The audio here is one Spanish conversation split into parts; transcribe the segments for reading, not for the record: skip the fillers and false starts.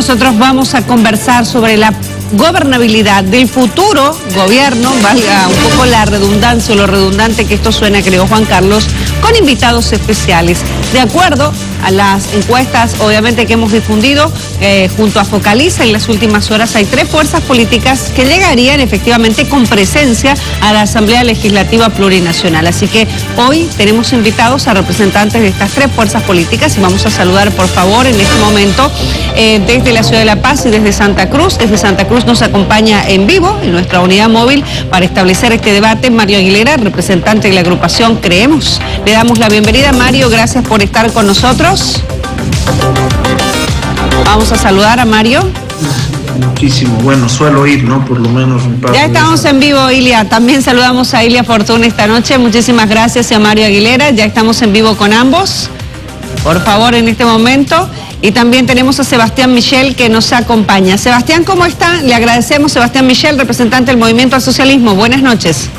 nosotros vamos a conversar sobre la gobernabilidad del futuro gobierno, valga un poco la redundancia o lo redundante que esto suena, creo, Juan Carlos, con invitados especiales. De acuerdo a las encuestas, obviamente, que hemos difundido junto a Focaliza en las últimas horas, hay 3 fuerzas políticas que llegarían efectivamente con presencia a la Asamblea Legislativa Plurinacional. Así que hoy tenemos invitados a representantes de estas 3 fuerzas políticas y vamos a saludar, por favor, en este momento desde la ciudad de La Paz y desde Santa Cruz. Desde Santa Cruz nos acompaña en vivo en nuestra unidad móvil para establecer este debate Mario Aguilera, representante de la agrupación Creemos. Le damos la bienvenida, Mario, gracias por estar con nosotros. Vamos a saludar a Mario. Muchísimo, bueno, suelo ir, ¿no? Por lo menos un par. Ya estamos en vivo, Ilia. También saludamos a Ilia Fortuna esta noche. Muchísimas gracias a Mario Aguilera. Ya estamos en vivo con ambos. Por favor, en este momento. Y también tenemos a Sebastián Michel que nos acompaña. Sebastián, ¿cómo está? Le agradecemos. Sebastián Michel, representante del Movimiento al Socialismo. Buenas noches.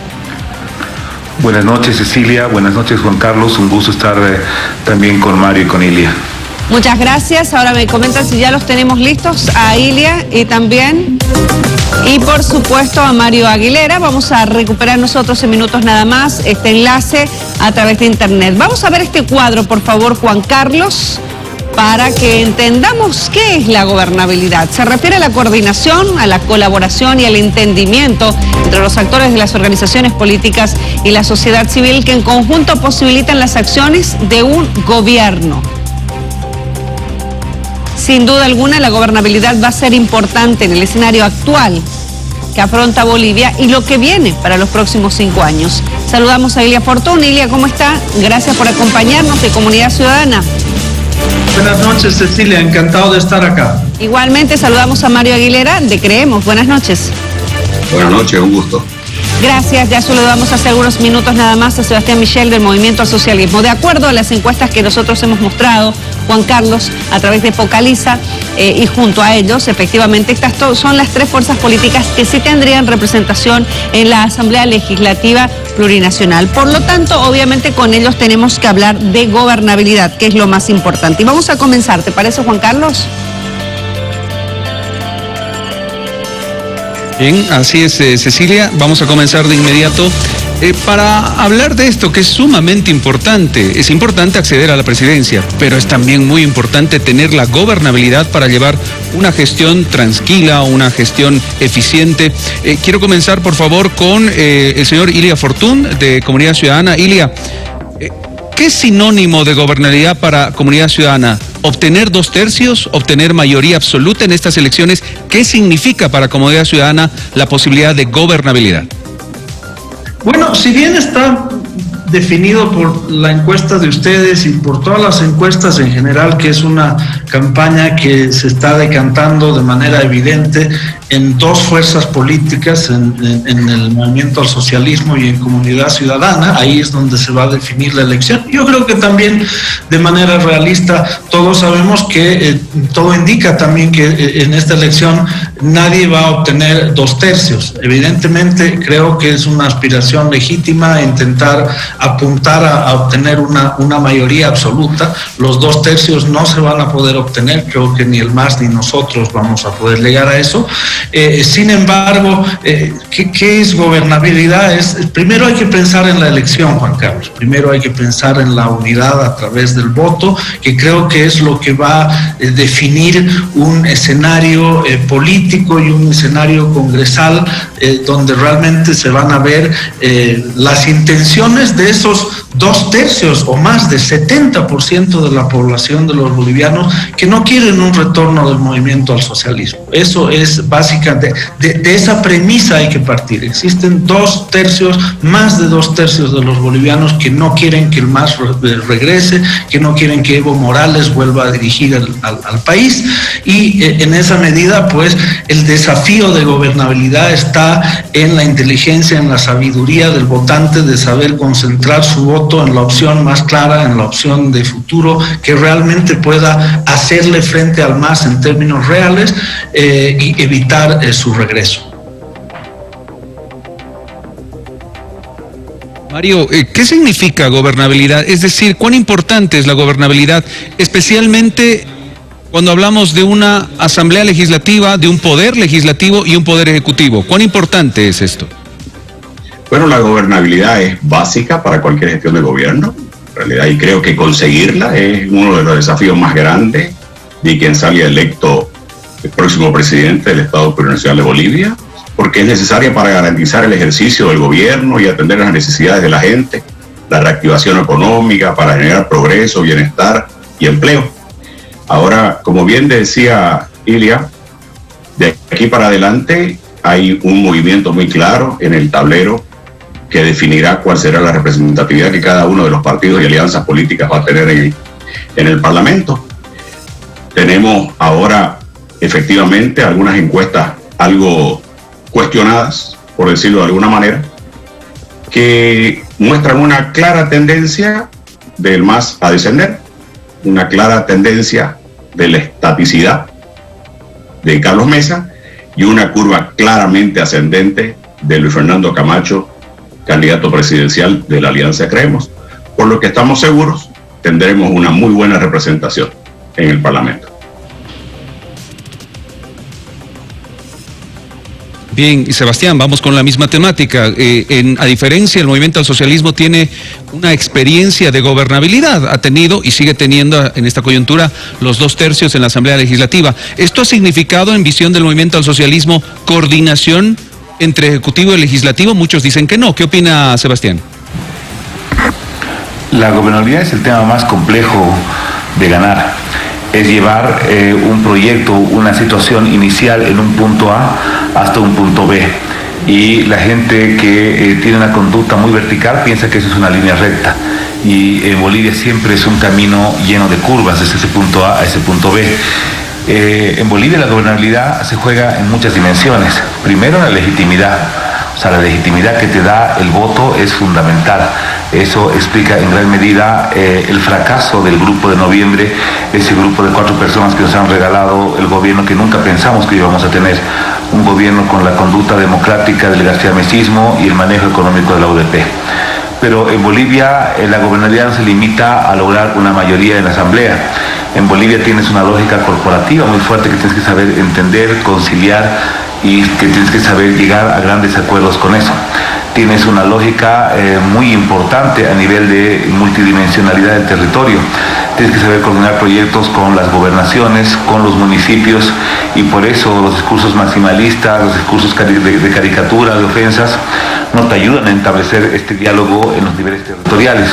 Buenas noches, Cecilia. Buenas noches, Juan Carlos. Un gusto estar también con Mario y con Ilia. Muchas gracias. Ahora me comentan si ya los tenemos listos a Ilia y también, y por supuesto a Mario Aguilera. Vamos a recuperar nosotros en minutos nada más este enlace a través de internet. Vamos a ver este cuadro, por favor, Juan Carlos, para que entendamos qué es la gobernabilidad. Se refiere a la coordinación, a la colaboración y al entendimiento entre los actores de las organizaciones políticas y la sociedad civil que en conjunto posibilitan las acciones de un gobierno. Sin duda alguna, la gobernabilidad va a ser importante en el escenario actual que afronta Bolivia y lo que viene para los próximos 5 años. Saludamos a Ilia Fortuna. Ilia, ¿cómo está? Gracias por acompañarnos de Comunidad Ciudadana. Buenas noches, Cecilia, encantado de estar acá. Igualmente saludamos a Mario Aguilera de Creemos. Buenas noches. Buenas noches, un gusto. Gracias, ya solo damos hace algunos minutos nada más a Sebastián Michel del Movimiento al Socialismo. De acuerdo a las encuestas que nosotros hemos mostrado, Juan Carlos, a través de Focaliza y junto a ellos, efectivamente, estas son las 3 fuerzas políticas que sí tendrían representación en la Asamblea Legislativa Plurinacional. Por lo tanto, obviamente con ellos tenemos que hablar de gobernabilidad, que es lo más importante. Y vamos a comenzar, ¿te parece, Juan Carlos? Bien, así es, Cecilia. Vamos a comenzar de inmediato para hablar de esto que es sumamente importante. Es importante acceder a la presidencia, pero es también muy importante tener la gobernabilidad para llevar una gestión tranquila, una gestión eficiente. Quiero comenzar, por favor, con el señor Ilia Fortún, de Comunidad Ciudadana. Ilia, ¿qué es sinónimo de gobernabilidad para Comunidad Ciudadana? ¿Obtener 2/3? ¿Obtener mayoría absoluta en estas elecciones? ¿Qué significa para Comunidad Ciudadana la posibilidad de gobernabilidad? Bueno, si bien está definido por la encuesta de ustedes y por todas las encuestas en general, que es una campaña que se está decantando de manera evidente en 2 fuerzas políticas, en el Movimiento al Socialismo y en Comunidad Ciudadana, ahí es donde se va a definir la elección. Yo creo que también de manera realista todos sabemos que todo indica también que en esta elección nadie va a obtener 2/3. Evidentemente creo que es una aspiración legítima intentar apuntar a obtener una mayoría absoluta. Los 2/3 no se van a poder obtener, creo que ni el MAS ni nosotros vamos a poder llegar a eso. Sin embargo, ¿qué es gobernabilidad? Primero hay que pensar en la elección, Juan Carlos. Primero hay que pensar en la unidad a través del voto, que creo que es lo que va a definir un escenario político y un escenario congresal donde realmente se van a ver las intenciones de esos 2/3 o más de 70% de la población de los bolivianos que no quieren un retorno del movimiento al socialismo. Eso es básicamente, de esa premisa hay que partir. Existen 2/3, más de 2/3 de los bolivianos que no quieren que el MAS regrese, que no quieren que Evo Morales vuelva a dirigir al país, y en esa medida pues el desafío de gobernabilidad está en la inteligencia, en la sabiduría del votante, de saber concentrar su voto en la opción más clara, en la opción de futuro que realmente pueda hacerle frente al MAS en términos reales y evitar su regreso. Mario, ¿qué significa gobernabilidad? Es decir, ¿cuán importante es la gobernabilidad, especialmente cuando hablamos de una asamblea legislativa, de un poder legislativo y un poder ejecutivo? ¿Cuán importante es esto? Bueno, la gobernabilidad es básica para cualquier gestión de gobierno, en realidad, y creo que conseguirla es uno de los desafíos más grandes de quien salga electo el próximo presidente del Estado Plurinacional de Bolivia, porque es necesaria para garantizar el ejercicio del gobierno y atender las necesidades de la gente, la reactivación económica, para generar progreso, bienestar y empleo. Ahora, como bien decía Ilia, de aquí para adelante hay un movimiento muy claro en el tablero que definirá cuál será la representatividad que cada uno de los partidos y alianzas políticas va a tener en el Parlamento. Tenemos ahora efectivamente algunas encuestas algo cuestionadas, por decirlo de alguna manera, que muestran una clara tendencia del MAS a descender, una clara tendencia de la estaticidad de Carlos Mesa y una curva claramente ascendente de Luis Fernando Camacho, candidato presidencial de la Alianza Creemos, por lo que estamos seguros tendremos una muy buena representación en el Parlamento. Bien, y Sebastián, vamos con la misma temática. A diferencia, el Movimiento al Socialismo tiene una experiencia de gobernabilidad, ha tenido y sigue teniendo en esta coyuntura los 2/3 en la Asamblea Legislativa. ¿Esto ha significado, en visión del Movimiento al Socialismo, coordinación entre Ejecutivo y Legislativo? Muchos dicen que no. ¿Qué opina Sebastián? La gobernabilidad es el tema más complejo de ganar. Es llevar un proyecto, una situación inicial en un punto A hasta un punto B. Y la gente que tiene una conducta muy vertical piensa que eso es una línea recta. Y en Bolivia siempre es un camino lleno de curvas desde ese punto A ese punto B. En Bolivia la gobernabilidad se juega en muchas dimensiones. Primero, la legitimidad. O sea, la legitimidad que te da el voto es fundamental. Eso explica en gran medida el fracaso del grupo de noviembre, ese grupo de 4 personas que nos han regalado el gobierno que nunca pensamos que íbamos a tener. Un gobierno con la conducta democrática del garciamesismo y el manejo económico de la UDP. Pero en Bolivia la gobernabilidad no se limita a lograr una mayoría en la Asamblea. En Bolivia tienes una lógica corporativa muy fuerte que tienes que saber entender, conciliar y que tienes que saber llegar a grandes acuerdos con eso. Tienes una lógica muy importante a nivel de multidimensionalidad del territorio. Tienes que saber coordinar proyectos con las gobernaciones, con los municipios, y por eso los discursos maximalistas, los discursos de caricatura, de ofensas, no te ayudan a establecer este diálogo en los niveles territoriales.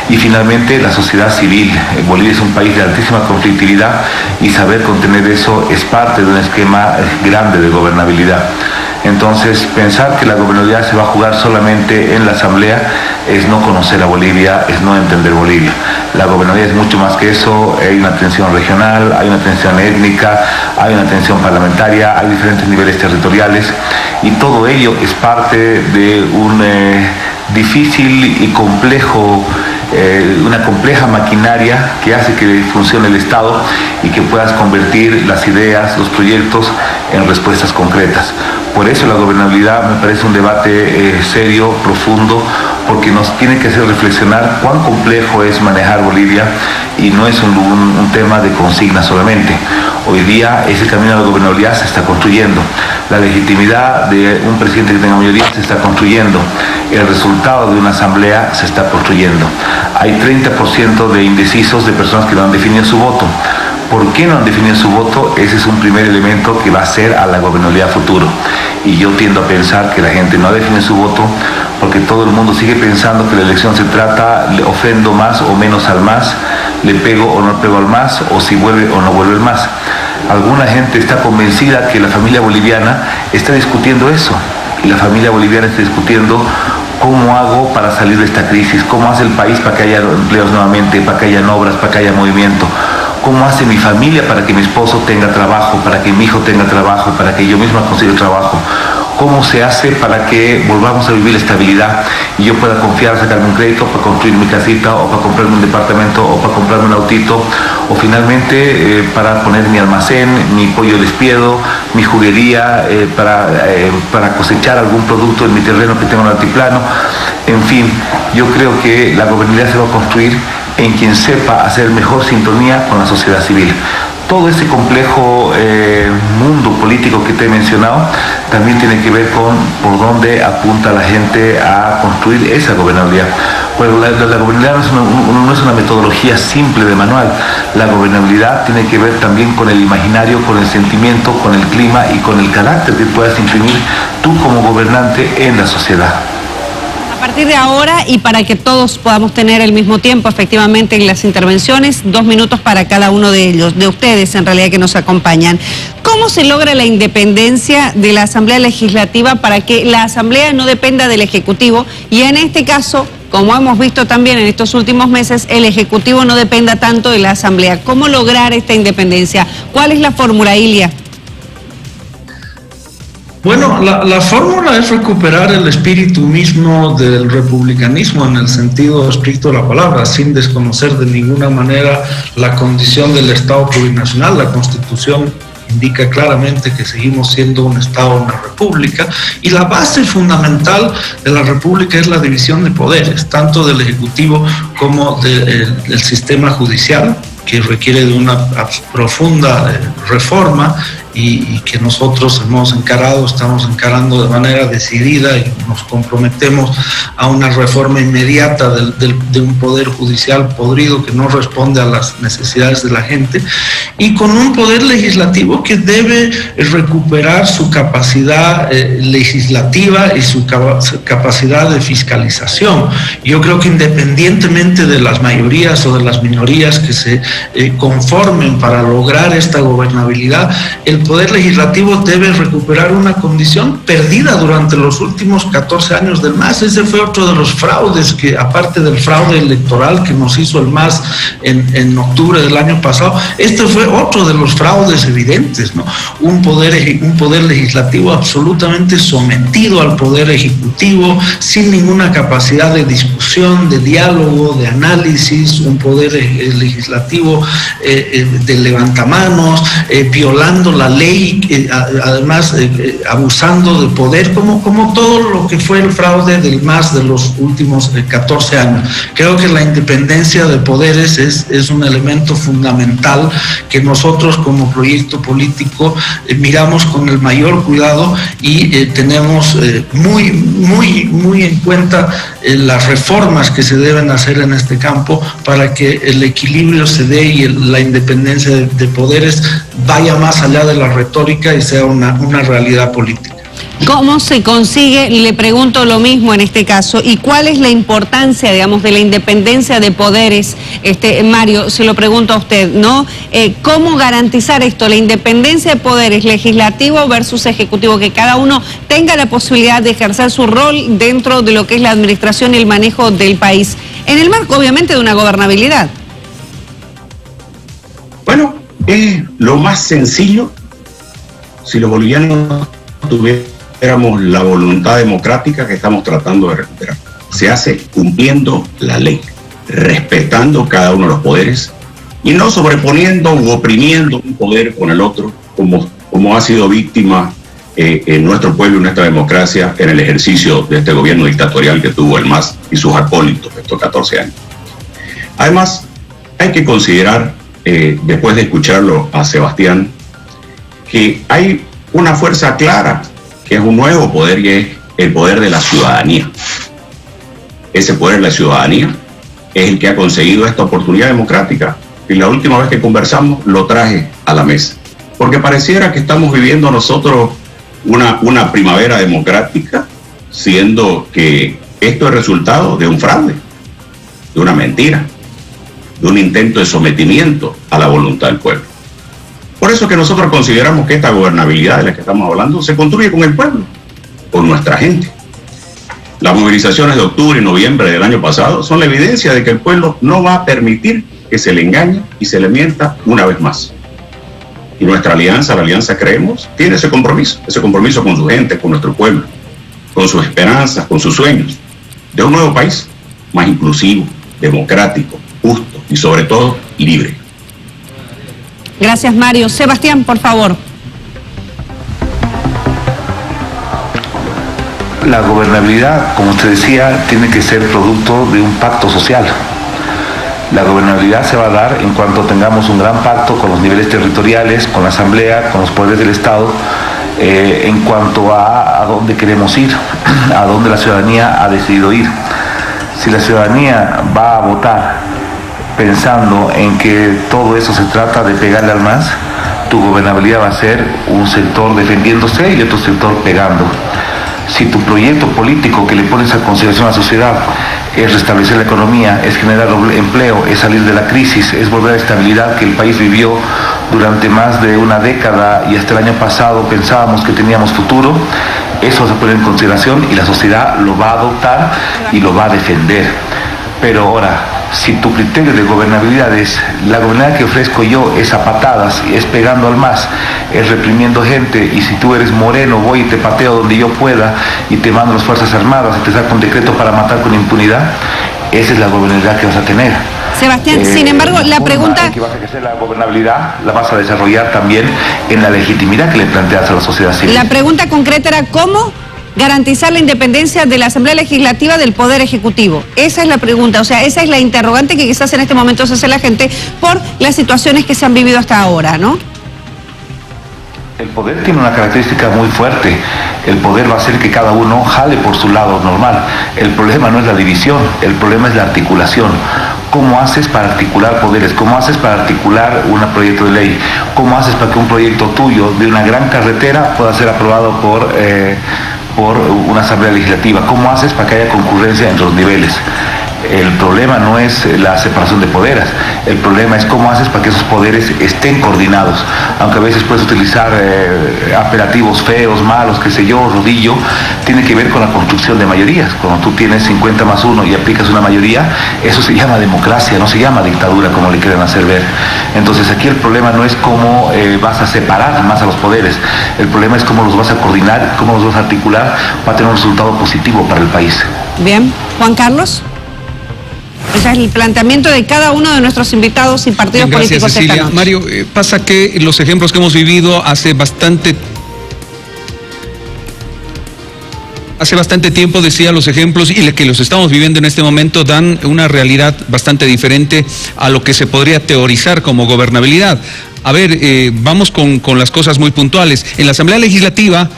Y finalmente, la sociedad civil. Bolivia es un país de altísima conflictividad y saber contener eso es parte de un esquema grande de gobernabilidad. Entonces, pensar que la gobernabilidad se va a jugar solamente en la Asamblea es no conocer a Bolivia, es no entender Bolivia. La gobernabilidad es mucho más que eso. Hay una tensión regional, hay una tensión étnica, hay una tensión parlamentaria, hay diferentes niveles territoriales, y todo ello es parte de un difícil y complejo, una compleja maquinaria que hace que funcione el Estado y que puedas convertir las ideas, los proyectos en respuestas concretas. Por eso la gobernabilidad me parece un debate serio, profundo, porque nos tiene que hacer reflexionar cuán complejo es manejar Bolivia, y no es un tema de consigna solamente. Hoy día ese camino a la gobernabilidad se está construyendo. La legitimidad de un presidente que tenga mayoría se está construyendo. El resultado de una asamblea se está construyendo. Hay 30% de indecisos, de personas que no han definido su voto. ¿Por qué no han definido su voto? Ese es un primer elemento que va a ser a la gobernabilidad futuro. Y yo tiendo a pensar que la gente no define su voto porque todo el mundo sigue pensando que la elección se trata, le ofendo más o menos al MAS, le pego o no pego al MAS, o si vuelve o no vuelve el MAS. Alguna gente está convencida que la familia boliviana está discutiendo eso. Y la familia boliviana está discutiendo cómo hago para salir de esta crisis, cómo hace el país para que haya empleos nuevamente, para que haya obras, para que haya movimiento. ¿Cómo hace mi familia para que mi esposo tenga trabajo, para que mi hijo tenga trabajo, para que yo misma consiga trabajo? ¿Cómo se hace para que volvamos a vivir la estabilidad y yo pueda confiar, sacarme un crédito para construir mi casita, o para comprarme un departamento, o para comprarme un autito, o finalmente para poner mi almacén, mi pollo despiedo, mi juguería, para cosechar algún producto en mi terreno que tengo en altiplano? En fin, yo creo que la gobernabilidad se va a construir en quien sepa hacer mejor sintonía con la sociedad civil. todo ese complejo mundo político que te he mencionado también tiene que ver con por dónde apunta la gente a construir esa gobernabilidad. Pues la gobernabilidad no es una metodología simple de manual. La gobernabilidad tiene que ver también con el imaginario, con el sentimiento, con el clima y con el carácter que puedas imprimir tú como gobernante en la sociedad. A partir de ahora, y para que todos podamos tener el mismo tiempo efectivamente en las intervenciones, 2 minutos para cada uno de ellos, de ustedes en realidad que nos acompañan. ¿Cómo se logra la independencia de la Asamblea Legislativa para que la Asamblea no dependa del Ejecutivo? Y en este caso, como hemos visto también en estos últimos meses, el Ejecutivo no dependa tanto de la Asamblea. ¿Cómo lograr esta independencia? ¿Cuál es la fórmula, Ilia? Bueno, la fórmula es recuperar el espíritu mismo del republicanismo en el sentido estricto de la palabra, sin desconocer de ninguna manera la condición del Estado plurinacional. La Constitución indica claramente que seguimos siendo un Estado, una república, y la base fundamental de la república es la división de poderes, tanto del Ejecutivo como del sistema judicial, que requiere de una profunda reforma y que nosotros estamos encarando de manera decidida y nos comprometemos a una reforma inmediata de un poder judicial podrido que no responde a las necesidades de la gente, y con un poder legislativo que debe recuperar su capacidad legislativa y su capacidad de fiscalización. Yo creo que independientemente de las mayorías o de las minorías que se conformen para lograr esta gobernabilidad, el Poder Legislativo debe recuperar una condición perdida durante los últimos 14 años del MAS. Ese fue otro de los fraudes que, aparte del fraude electoral que nos hizo el MAS en octubre del año pasado, este fue otro de los fraudes evidentes, ¿no? Un poder legislativo absolutamente sometido al Poder Ejecutivo, sin ninguna capacidad de discusión, de diálogo, de análisis, un poder legislativo de levantamanos, violando la ley, además abusando de poder, como todo lo que fue el fraude del MAS de los últimos 14 años. Creo que la independencia de poderes es un elemento fundamental que nosotros como proyecto político miramos con el mayor cuidado y tenemos muy en cuenta las reformas que se deben hacer en este campo para que el equilibrio se dé y la independencia de poderes vaya más allá de la retórica y sea una realidad política. ¿Cómo se consigue? Le pregunto lo mismo en este caso. ¿Y cuál es la importancia, digamos, de la independencia de poderes? Mario, se lo pregunto a usted, ¿no? ¿Cómo garantizar esto? La independencia de poderes, legislativo versus ejecutivo, que cada uno tenga la posibilidad de ejercer su rol dentro de lo que es la administración y el manejo del país, en el marco, obviamente, de una gobernabilidad. Bueno, es lo más sencillo si los bolivianos tuviéramos la voluntad democrática que estamos tratando de recuperar. Se hace cumpliendo la ley, respetando cada uno de los poderes y no sobreponiendo u oprimiendo un poder con el otro, como ha sido víctima en nuestro pueblo y nuestra democracia en el ejercicio de este gobierno dictatorial que tuvo el MAS y sus acólitos estos 14 años. Además, hay que considerar, después de escucharlo a Sebastián, que hay una fuerza clara, que es un nuevo poder, y es el poder de la ciudadanía. Ese poder de la ciudadanía es el que ha conseguido esta oportunidad democrática. Y la última vez que conversamos lo traje a la mesa. Porque pareciera que estamos viviendo nosotros una primavera democrática, siendo que esto es resultado de un fraude, de una mentira, de un intento de sometimiento a la voluntad del pueblo. Por eso que nosotros consideramos que esta gobernabilidad de la que estamos hablando se construye con el pueblo, con nuestra gente. Las movilizaciones de octubre y noviembre del año pasado son la evidencia de que el pueblo no va a permitir que se le engañe y se le mienta una vez más. Y nuestra alianza, la Alianza Creemos, tiene ese compromiso con su gente, con nuestro pueblo, con sus esperanzas, con sus sueños, de un nuevo país más inclusivo, democrático, justo y sobre todo libre. Gracias, Mario. Sebastián, por favor. La gobernabilidad, como usted decía, tiene que ser producto de un pacto social. La gobernabilidad se va a dar en cuanto tengamos un gran pacto con los niveles territoriales, con la Asamblea, con los poderes del Estado, en cuanto a dónde queremos ir, a dónde la ciudadanía ha decidido ir. Si la ciudadanía va a votar pensando en que todo eso se trata de pegarle al MAS, tu gobernabilidad va a ser un sector defendiéndose y otro sector pegando. Si tu proyecto político que le pones a consideración a la sociedad es restablecer la economía, es generar empleo, es salir de la crisis, es volver a la estabilidad que el país vivió durante más de una década y hasta el año pasado pensábamos que teníamos futuro, eso se pone en consideración y la sociedad lo va a adoptar y lo va a defender. Pero ahora, si tu criterio de gobernabilidad es, la gobernabilidad que ofrezco yo es a patadas, es pegando al MAS, es reprimiendo gente, y si tú eres moreno voy y te pateo donde yo pueda y te mando a las Fuerzas Armadas y te saco un decreto para matar con impunidad, esa es la gobernabilidad que vas a tener. Sebastián, sin embargo, la pregunta... Que vas a ejercer la gobernabilidad, la vas a desarrollar también en la legitimidad que le planteas a la sociedad civil. La pregunta concreta era cómo garantizar la independencia de la Asamblea Legislativa del Poder Ejecutivo. Esa es la pregunta, o sea, esa es la interrogante que quizás en este momento se hace la gente por las situaciones que se han vivido hasta ahora, ¿no? El poder tiene una característica muy fuerte. El poder va a hacer que cada uno jale por su lado normal. El problema no es la división, el problema es la articulación. ¿Cómo haces para articular poderes? ¿Cómo haces para articular un proyecto de ley? ¿Cómo haces para que un proyecto tuyo de una gran carretera pueda ser aprobado por una asamblea legislativa? ¿Cómo haces para que haya concurrencia entre los niveles? El problema no es la separación de poderes, el problema es cómo haces para que esos poderes estén coordinados, aunque a veces puedes utilizar apelativos feos, malos, qué sé yo, rodillo, tiene que ver con la construcción de mayorías. Cuando tú tienes 50+1 y aplicas una mayoría, eso se llama democracia, no se llama dictadura como le quieren hacer ver. Entonces aquí el problema no es cómo vas a separar más a los poderes, el problema es cómo los vas a coordinar, cómo los vas a articular para tener un resultado positivo para el país. Bien, Juan Carlos. Ese es el planteamiento de cada uno de nuestros invitados y partidos políticos. Gracias, Cecilia. Mario, pasa que los ejemplos que hemos vivido hace bastante tiempo, decía, los ejemplos y que los estamos viviendo en este momento dan una realidad bastante diferente a lo que se podría teorizar como gobernabilidad. A ver, vamos con las cosas muy puntuales. En la Asamblea Legislativa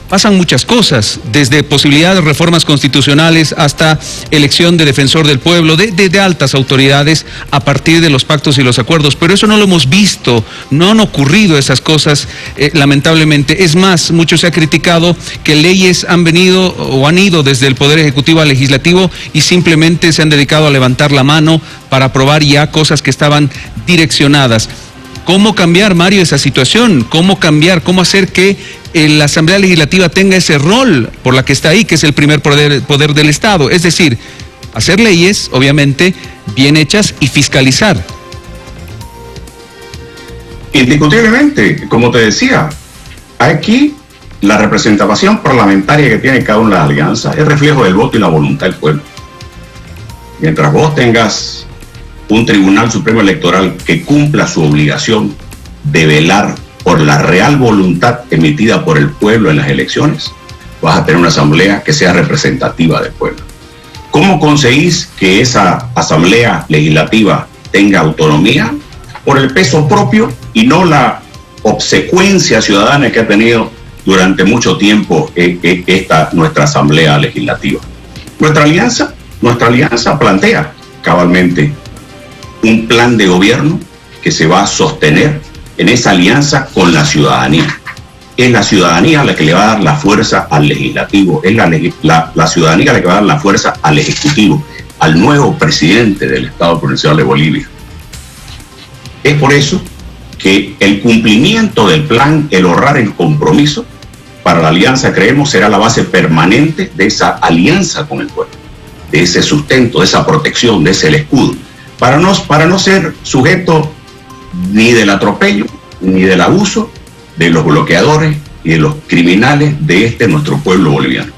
pasan muchas cosas, desde posibilidad de reformas constitucionales hasta elección de defensor del pueblo, de altas autoridades a partir de los pactos y los acuerdos, pero eso no lo hemos visto, no han ocurrido esas cosas, lamentablemente. Es más, mucho se ha criticado que leyes han venido o han ido desde el Poder Ejecutivo al Legislativo y simplemente se han dedicado a levantar la mano para aprobar ya cosas que estaban direccionadas. ¿Cómo cambiar, Mario, esa situación? ¿Cómo cambiar? ¿Cómo hacer que la Asamblea Legislativa tenga ese rol por la que está ahí, que es el primer poder del Estado? Es decir, hacer leyes, obviamente, bien hechas y fiscalizar. Indiscutiblemente, como te decía, aquí la representación parlamentaria que tiene cada una de las alianzas es reflejo del voto y la voluntad del pueblo. Mientras vos tengas un Tribunal Supremo Electoral que cumpla su obligación de velar por la real voluntad emitida por el pueblo en las elecciones, vas a tener una asamblea que sea representativa del pueblo. ¿Cómo conseguís que esa asamblea legislativa tenga autonomía? Por el peso propio y no la obsecuencia ciudadana que ha tenido durante mucho tiempo nuestra asamblea legislativa. Nuestra alianza plantea cabalmente un plan de gobierno que se va a sostener en esa alianza con la ciudadanía. Es la ciudadanía la que le va a dar la fuerza al legislativo, es la ciudadanía la que va a dar la fuerza al ejecutivo, al nuevo presidente del Estado Provincial de Bolivia. Es por eso que el cumplimiento del plan, el honrar el compromiso para la alianza, creemos, será la base permanente de esa alianza con el pueblo, de ese sustento, de esa protección, de ese escudo, para no ser sujeto ni del atropello, ni del abuso de los bloqueadores y de los criminales de nuestro pueblo boliviano.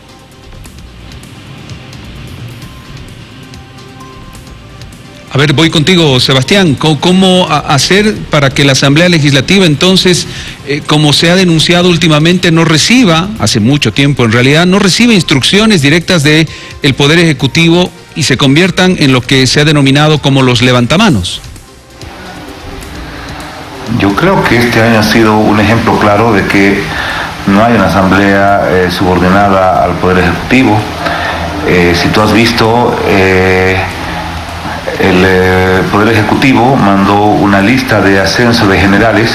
A ver, voy contigo, Sebastián. ¿Cómo hacer para que la Asamblea Legislativa, entonces, como se ha denunciado últimamente, no reciba, hace mucho tiempo en realidad, no reciba instrucciones directas del Poder Ejecutivo y se conviertan en lo que se ha denominado como los levantamanos? Yo creo que este año ha sido un ejemplo claro de que no hay una asamblea subordinada al Poder Ejecutivo. Si tú has visto, el Poder Ejecutivo mandó una lista de ascenso de generales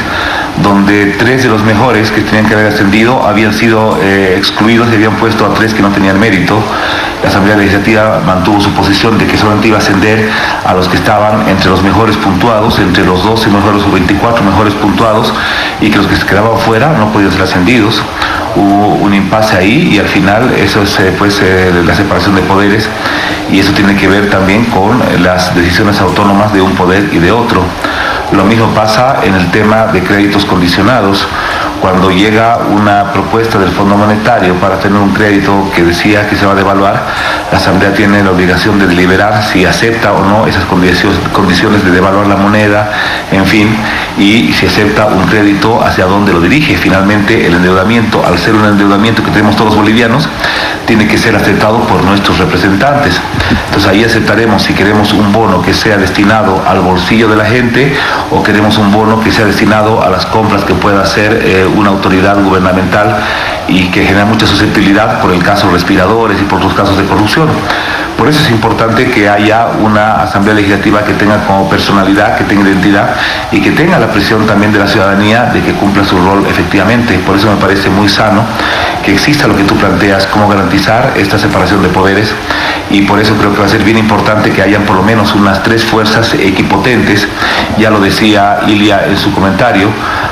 donde 3 de los mejores que tenían que haber ascendido habían sido excluidos y habían puesto a 3 que no tenían mérito. La Asamblea Legislativa mantuvo su posición de que solamente iba a ascender a los que estaban entre los mejores puntuados, entre los 12 mejores o 24 mejores puntuados, y que los que se quedaban fuera no podían ser ascendidos. Hubo un impasse ahí y al final eso es la separación de poderes, y eso tiene que ver también con las decisiones autónomas de un poder y de otro. Lo mismo pasa en el tema de créditos condicionados. Cuando llega una propuesta del Fondo Monetario para tener un crédito que decía que se va a devaluar, la Asamblea tiene la obligación de deliberar si acepta o no esas condiciones de devaluar la moneda, en fin, y si acepta un crédito, hacia dónde lo dirige. Finalmente, el endeudamiento, al ser un endeudamiento que tenemos todos los bolivianos, tiene que ser aceptado por nuestros representantes. Entonces ahí aceptaremos si queremos un bono que sea destinado al bolsillo de la gente o queremos un bono que sea destinado a las compras que pueda hacer una autoridad gubernamental y que genera mucha susceptibilidad por el caso de respiradores y por otros casos de corrupción. Por eso es importante que haya una Asamblea Legislativa que tenga como personalidad, que tenga identidad y que tenga la presión también de la ciudadanía de que cumpla su rol efectivamente. Por eso me parece muy sano que exista lo que tú planteas, cómo garantizar esta separación de poderes, y por eso creo que va a ser bien importante que hayan por lo menos unas 3 fuerzas equipotentes. Ya lo decía Ilia en su comentario,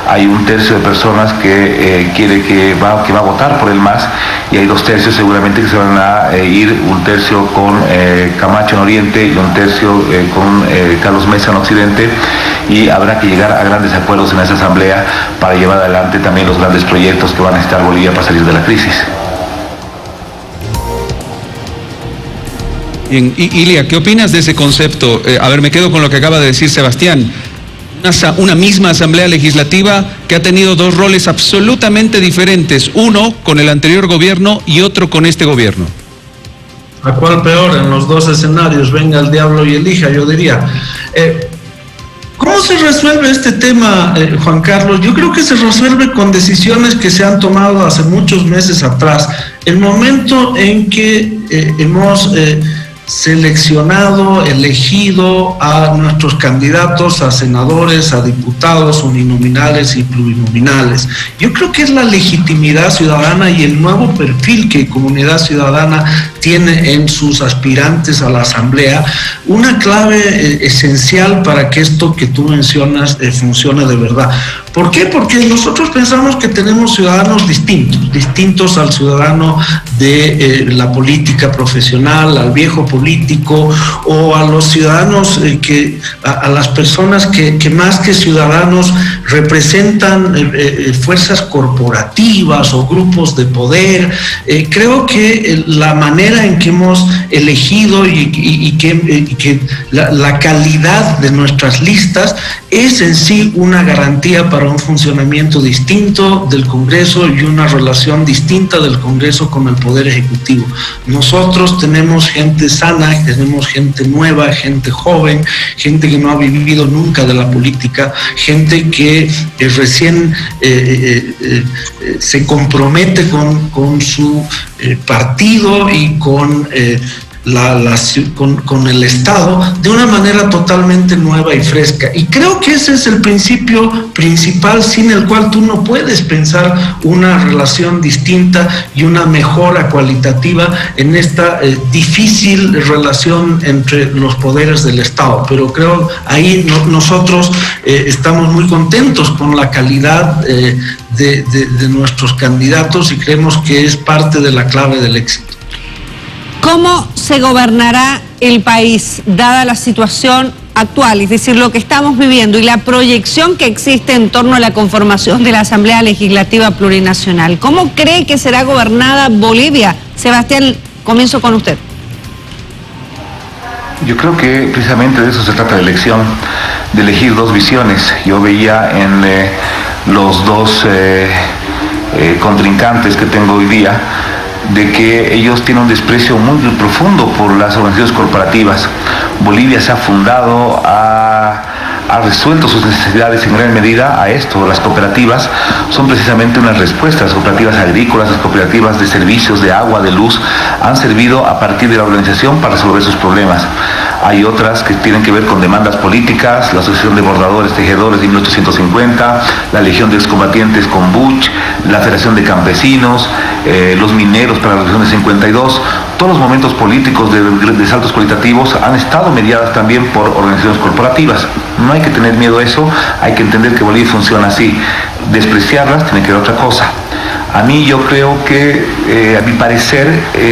hay 1/3 de personas que quiere que va a votar por el MAS, y hay 2/3 seguramente que se van a ir, 1/3 con Camacho en Oriente y 1/3 con Carlos Mesa en Occidente, y habrá que llegar a grandes acuerdos en esa asamblea para llevar adelante también los grandes proyectos que van a necesitar Bolivia para salir de la crisis. Bien, Ilia, ¿qué opinas de ese concepto? Me quedo con lo que acaba de decir Sebastián. Una misma Asamblea Legislativa que ha tenido 2 roles absolutamente diferentes, uno con el anterior gobierno y otro con este gobierno. ¿A cuál peor? En los 2 escenarios, venga el diablo y elija, yo diría. ¿Cómo se resuelve este tema, Juan Carlos? Yo creo que se resuelve con decisiones que se han tomado hace muchos meses atrás. El momento en que hemos seleccionado, elegido a nuestros candidatos, a senadores, a diputados uninominales y plurinominales. Yo creo que es la legitimidad ciudadana y el nuevo perfil que Comunidad Ciudadana tiene en sus aspirantes a la Asamblea una clave esencial para que esto que tú mencionas funcione de verdad. ¿Por qué? Porque nosotros pensamos que tenemos ciudadanos distintos al ciudadano de la política profesional, al viejo político, o a los ciudadanos a las personas que más que ciudadanos representan fuerzas corporativas o grupos de poder. Creo que la manera en que hemos elegido y que la calidad de nuestras listas es en sí una garantía para un funcionamiento distinto del Congreso y una relación distinta del Congreso con el Poder Ejecutivo. Nosotros tenemos gente sana, tenemos gente nueva, gente joven, gente que no ha vivido nunca de la política, gente que recién se compromete con su partido y con el Estado de una manera totalmente nueva y fresca. Y creo que ese es el principio principal sin el cual tú no puedes pensar una relación distinta y una mejora cualitativa en esta difícil relación entre los poderes del Estado. Pero creo ahí nosotros estamos muy contentos con la calidad de nuestros candidatos y creemos que es parte de la clave del éxito. ¿Cómo se gobernará el país, dada la situación actual, es decir, lo que estamos viviendo y la proyección que existe en torno a la conformación de la Asamblea Legislativa Plurinacional? ¿Cómo cree que será gobernada Bolivia? Sebastián, comienzo con usted. Yo creo que precisamente de eso se trata la elección, de elegir 2 visiones. Yo veía en los 2 contrincantes que tengo hoy día de que ellos tienen un desprecio muy profundo por las organizaciones corporativas. Bolivia se ha fundado, ha resuelto sus necesidades en gran medida a esto. Las cooperativas son precisamente una respuesta. Las cooperativas agrícolas, las cooperativas de servicios, de agua, de luz, han servido a partir de la organización para resolver sus problemas. Hay otras que tienen que ver con demandas políticas, la Asociación de Bordadores Tejedores de 1850, la Legión de Excombatientes con Buch, la Federación de Campesinos, los mineros para la Revolución de 52. Todos los momentos políticos de saltos cualitativos han estado mediadas también por organizaciones corporativas. No hay que tener miedo a eso, hay que entender que Bolivia funciona así. Despreciarlas tiene que ver otra cosa. A mí yo creo que, a mi parecer,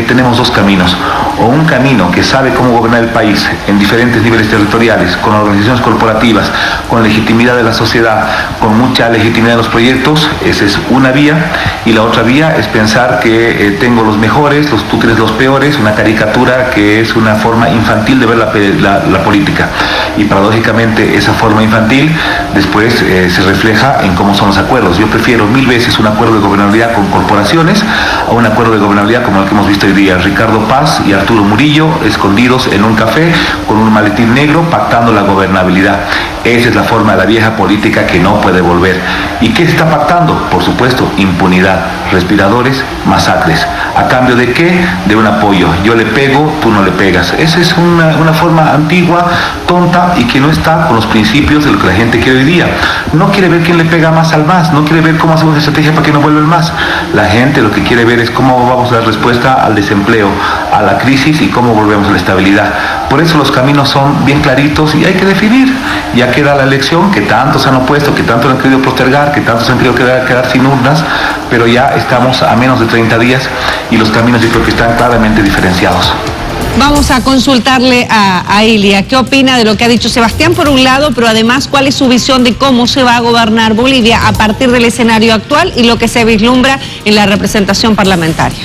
tenemos dos caminos. O un camino que sabe cómo gobernar el país en diferentes niveles territoriales, con organizaciones corporativas, con legitimidad de la sociedad, con mucha legitimidad de los proyectos, esa es una vía. Y la otra vía es pensar que tengo los mejores, tú tienes los peores, una caricatura que es una forma infantil de ver la política. Y paradójicamente esa forma infantil después se refleja en cómo son los acuerdos. Yo prefiero 1000 veces un acuerdo de gobernabilidad con corporaciones a un acuerdo de gobernabilidad como el que hemos visto hoy día. Ricardo Paz y Arturo Murillo escondidos en un café con un maletín negro pactando la gobernabilidad. Esa es la forma de la vieja política que no puede volver. ¿Y qué se está pactando? Por supuesto, impunidad, respiradores, masacres. ¿A cambio de qué? De un apoyo. Yo le pego, tú no le pegas. Esa es una forma antigua, tonta y que no está con los principios de lo que la gente quiere hoy día. No quiere ver quién le pega más al más, no quiere ver cómo hacemos estrategia para que no vuelva el más. La gente lo que quiere ver es cómo vamos a dar respuesta al desempleo, a la crisis y cómo volvemos a la estabilidad. Por eso los caminos son bien claritos y hay que definir. Ya queda la elección que tanto se han opuesto, que tanto han querido postergar, que tanto se han querido quedar sin urnas, pero ya estamos a menos de 30 días y los caminos yo creo que están claramente diferenciados. Vamos a consultarle a Ilia. ¿Qué opina de lo que ha dicho Sebastián por un lado, pero además cuál es su visión de cómo se va a gobernar Bolivia a partir del escenario actual y lo que se vislumbra en la representación parlamentaria?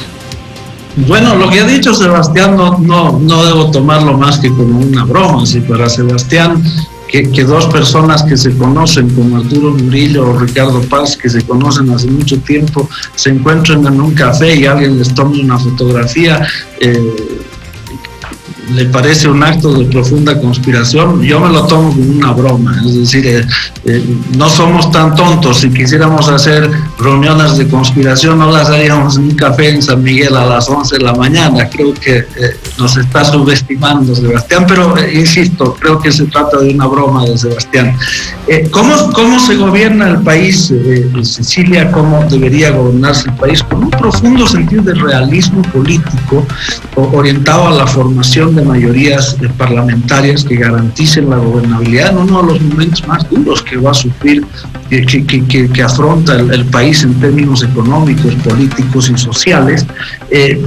Bueno, lo que ha dicho Sebastián no debo tomarlo más que como una broma. Si para Sebastián que dos personas que se conocen, como Arturo Murillo o Ricardo Paz, que se conocen hace mucho tiempo, se encuentran en un café y alguien les toma una fotografía, le parece un acto de profunda conspiración, yo me lo tomo como una broma. Es decir, no somos tan tontos. Si quisiéramos hacer reuniones de conspiración, no las haríamos en un café en San Miguel a las 11 de la mañana. Creo que nos está subestimando Sebastián, pero insisto, creo que se trata de una broma de Sebastián. ¿Cómo se gobierna el país, Cecilia? ¿Cómo debería gobernarse el país? Con un profundo sentido de realismo político orientado a la formación de mayorías parlamentarias que garanticen la gobernabilidad en uno de los momentos más duros que va a sufrir, que afronta el país en términos económicos, políticos y sociales,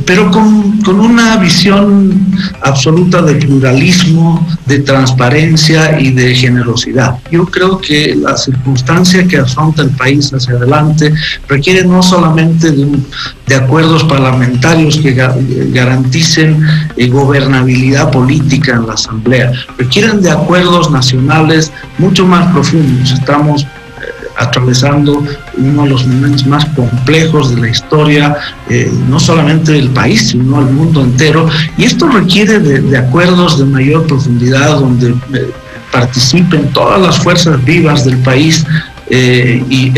pero con una visión absoluta de pluralismo, de transparencia y de generosidad. Yo creo que la circunstancia que afronta el país hacia adelante requiere no solamente de acuerdos parlamentarios que garanticen gobernabilidad política en la Asamblea, requieren de acuerdos nacionales mucho más profundos. Estamos atravesando uno de los momentos más complejos de la historia, no solamente del país, sino del mundo entero, y esto requiere de acuerdos de mayor profundidad, donde participen todas las fuerzas vivas del país, y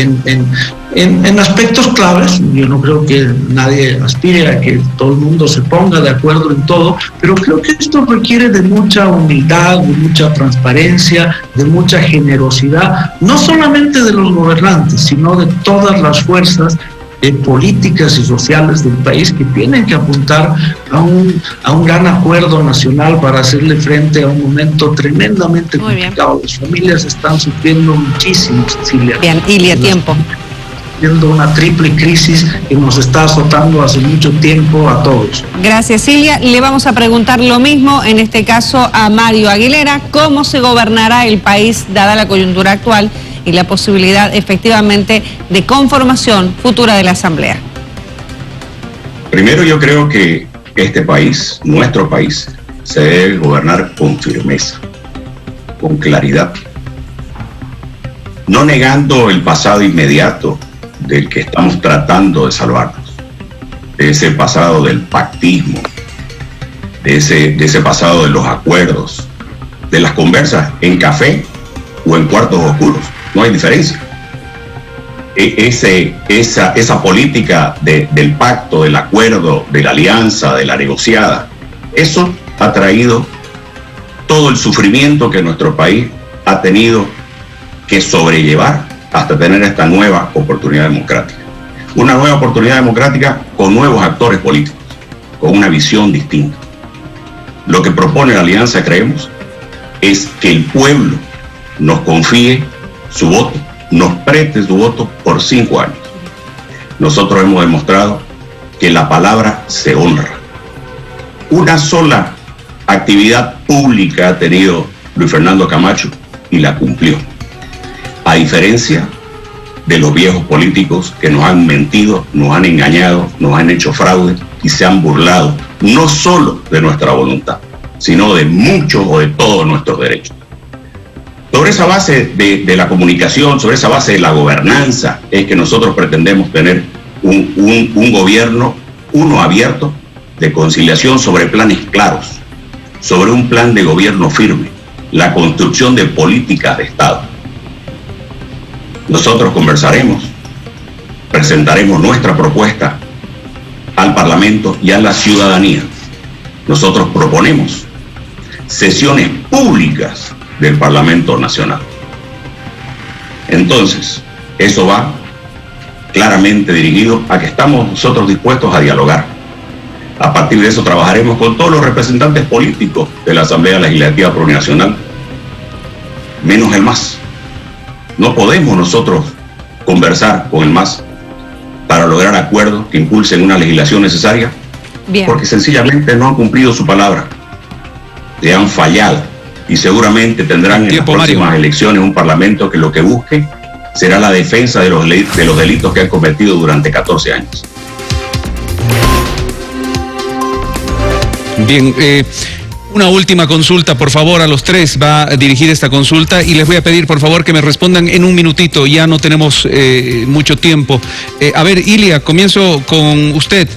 en aspectos claves. Yo no creo que nadie aspire a que todo el mundo se ponga de acuerdo en todo, pero creo que esto requiere de mucha humildad, de mucha transparencia, de mucha generosidad, no solamente de los gobernantes, sino de todas las fuerzas políticas y sociales del país, que tienen que apuntar a un gran acuerdo nacional para hacerle frente a un momento tremendamente complicado. Las familias están sufriendo muchísimo, Cecilia. Bien, Ilia, tiempo. Viendo una triple crisis que nos está azotando hace mucho tiempo a todos. Gracias, Ilia. Le vamos a preguntar lo mismo, en este caso a Mario Aguilera, ¿cómo se gobernará el país dada la coyuntura actual y la posibilidad efectivamente de conformación futura de la Asamblea? Primero, yo creo que este país, nuestro país, se debe gobernar con firmeza, con claridad, no negando el pasado inmediato del que estamos tratando de salvarnos, de ese pasado del pactismo, de ese pasado de los acuerdos, de las conversas en café o en cuartos oscuros. No hay diferencia. Esa política del pacto, del acuerdo, de la alianza, de la negociada, eso ha traído todo el sufrimiento que nuestro país ha tenido que sobrellevar hasta tener esta nueva oportunidad democrática. Una nueva oportunidad democrática con nuevos actores políticos, con una visión distinta. Lo que propone la Alianza, creemos, es que el pueblo nos confíe su voto, nos preste su voto por 5 años. Nosotros hemos demostrado que la palabra se honra. Una sola actividad pública ha tenido Luis Fernando Camacho y la cumplió. A diferencia de los viejos políticos que nos han mentido, nos han engañado, nos han hecho fraude y se han burlado no solo de nuestra voluntad, sino de muchos o de todos nuestros derechos. Sobre esa base de la comunicación, sobre esa base de la gobernanza, es que nosotros pretendemos tener un gobierno, uno abierto, de conciliación sobre planes claros, sobre un plan de gobierno firme, la construcción de políticas de Estado. Nosotros conversaremos, presentaremos nuestra propuesta al Parlamento y a la ciudadanía. Nosotros proponemos sesiones públicas del Parlamento Nacional. Entonces, eso va claramente dirigido a que estamos nosotros dispuestos a dialogar. A partir de eso trabajaremos con todos los representantes políticos de la Asamblea Legislativa Plurinacional, menos el MAS. No podemos nosotros conversar con el MAS para lograr acuerdos que impulsen una legislación necesaria, porque sencillamente no han cumplido su palabra, le han fallado y seguramente tendrán en las próximas elecciones un parlamento que lo que busque será la defensa de los delitos que han cometido durante 14 años. Bien, una última consulta, por favor, a los tres va a dirigir esta consulta y les voy a pedir, por favor, que me respondan en un minutito, ya no tenemos mucho tiempo. A ver, Ilia, comienzo con usted.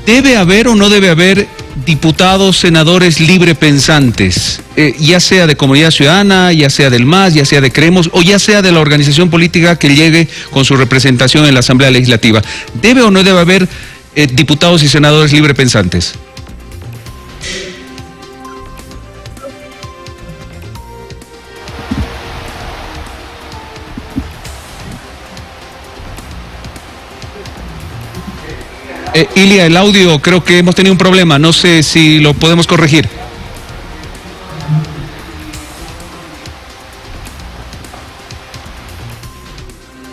¿Debe haber o no debe haber diputados, senadores librepensantes, ya sea de Comunidad Ciudadana, ya sea del MAS, ya sea de Creemos o ya sea de la organización política que llegue con su representación en la Asamblea Legislativa? ¿Debe o no debe haber diputados y senadores librepensantes? Ilia, el audio, creo que hemos tenido un problema, no sé si lo podemos corregir.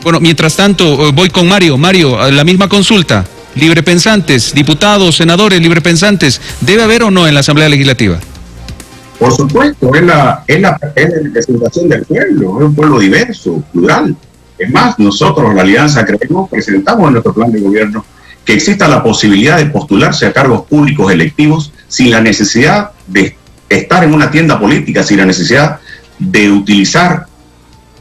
Bueno, mientras tanto, voy con Mario. Mario, la misma consulta. Librepensantes, diputados, senadores, librepensantes, ¿debe haber o no en la Asamblea Legislativa? Por supuesto, es la representación del pueblo, es un pueblo diverso, plural. Es más, nosotros, la Alianza Creemos, presentamos en nuestro plan de gobierno que exista la posibilidad de postularse a cargos públicos electivos sin la necesidad de estar en una tienda política, sin la necesidad de utilizar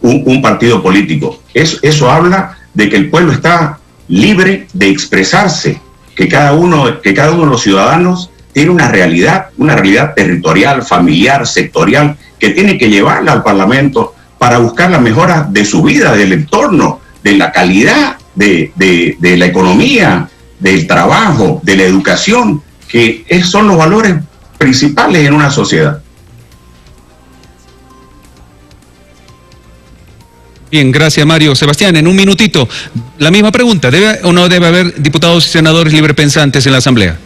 un partido político. Eso habla de que el pueblo está libre de expresarse, que cada uno de los ciudadanos tiene una realidad territorial, familiar, sectorial, que tiene que llevarla al Parlamento para buscar la mejora de su vida, del entorno, de la calidad de la economía, del trabajo, de la educación, que son los valores principales en una sociedad. Bien, gracias Mario. Sebastián, en un minutito, la misma pregunta, ¿debe o no debe haber diputados y senadores librepensantes en la Asamblea?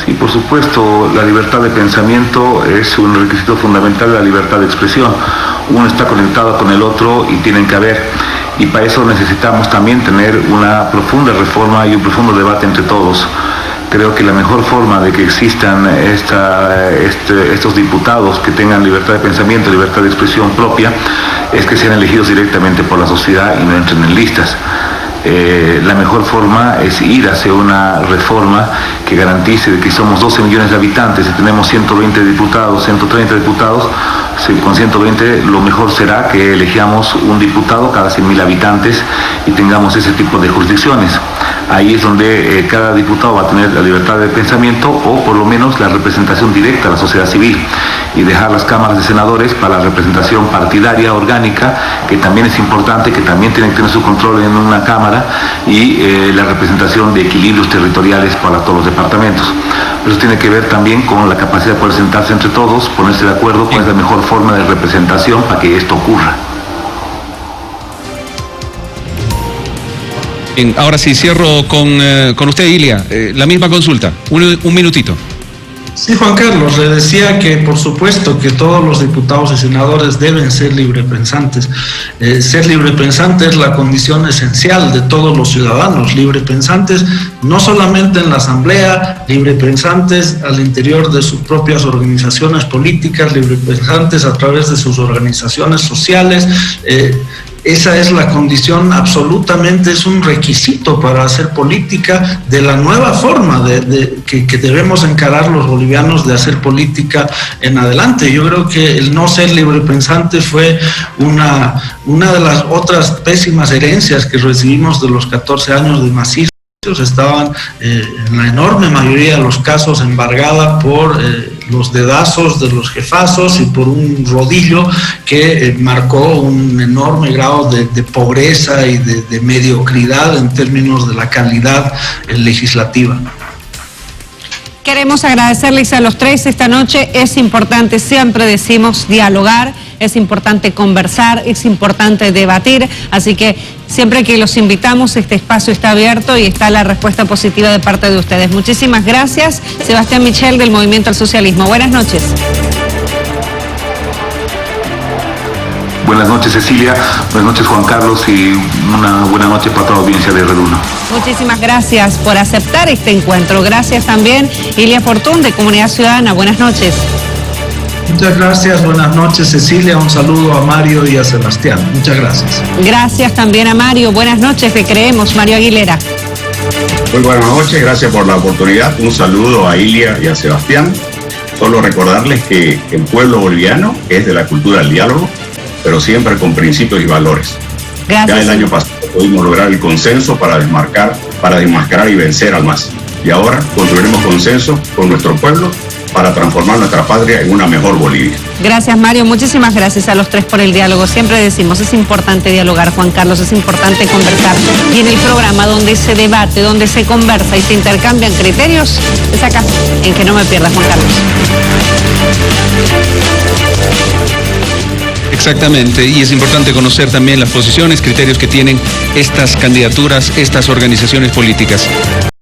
Sí, por supuesto, la libertad de pensamiento es un requisito fundamental de la libertad de expresión. Uno está conectado con el otro y tienen que haber, y para eso necesitamos también tener una profunda reforma y un profundo debate entre todos. Creo que la mejor forma de que existan estos diputados que tengan libertad de pensamiento, libertad de expresión propia, es que sean elegidos directamente por la sociedad y no entren en listas. la mejor forma es ir hacia una reforma que garantice que somos 12 millones de habitantes y tenemos 120 diputados, 130 diputados. Con 120 lo mejor será que elegamos un diputado cada 100.000 habitantes y tengamos ese tipo de jurisdicciones. Ahí es donde cada diputado va a tener la libertad de pensamiento o por lo menos la representación directa a la sociedad civil, y dejar las cámaras de senadores para la representación partidaria orgánica, que también es importante, que también tienen que tener su control en una cámara, y la representación de equilibrios territoriales para todos los departamentos. Pero eso tiene que ver también con la capacidad de poder sentarse entre todos, ponerse de acuerdo cuál es la mejor forma de representación para que esto ocurra. Bien, ahora sí, cierro con usted, Ilia. La misma consulta, un minutito. Sí, Juan Carlos, le decía que por supuesto que todos los diputados y senadores deben ser librepensantes. Ser librepensante es la condición esencial de todos los ciudadanos, librepensantes no solamente en la Asamblea, librepensantes al interior de sus propias organizaciones políticas, librepensantes a través de sus organizaciones sociales. Esa es la condición, absolutamente es un requisito para hacer política, de la nueva forma que debemos encarar los bolivianos de hacer política en adelante. Yo creo que el no ser librepensante fue una de las otras pésimas herencias que recibimos de los 14 años de macizo. Estaban en la enorme mayoría de los casos embargada por los dedazos de los jefazos y por un rodillo que marcó un enorme grado de pobreza y de mediocridad en términos de la calidad legislativa. Queremos agradecerles a los tres esta noche. Es importante, siempre decimos, dialogar, es importante conversar, es importante debatir, así que siempre que los invitamos, este espacio está abierto y está la respuesta positiva de parte de ustedes. Muchísimas gracias. Sebastián Michel, del Movimiento al Socialismo. Buenas noches. Buenas noches, Cecilia. Buenas noches, Juan Carlos, y una buena noche para toda la audiencia de Red 1. Muchísimas gracias por aceptar este encuentro. Gracias también, Ilia Fortún, de Comunidad Ciudadana. Buenas noches. Muchas gracias, buenas noches, Cecilia. Un saludo a Mario y a Sebastián. Muchas gracias. Gracias también a Mario. Buenas noches, te creemos. Mario Aguilera. Muy buenas noches, gracias por la oportunidad. Un saludo a Ilia y a Sebastián. Solo recordarles que el pueblo boliviano es de la cultura del diálogo, pero siempre con principios y valores. Gracias. Ya el año pasado pudimos lograr el consenso para desmascarar y vencer al MAS. Y ahora construiremos consenso con nuestro pueblo para transformar nuestra patria en una mejor Bolivia. Gracias, Mario. Muchísimas gracias a los tres por el diálogo. Siempre decimos, es importante dialogar, Juan Carlos, es importante conversar. Y en el programa donde se debate, donde se conversa y se intercambian criterios, es acá, en Que No Me Pierdas, Juan Carlos. Exactamente, y es importante conocer también las posiciones, criterios que tienen estas candidaturas, estas organizaciones políticas.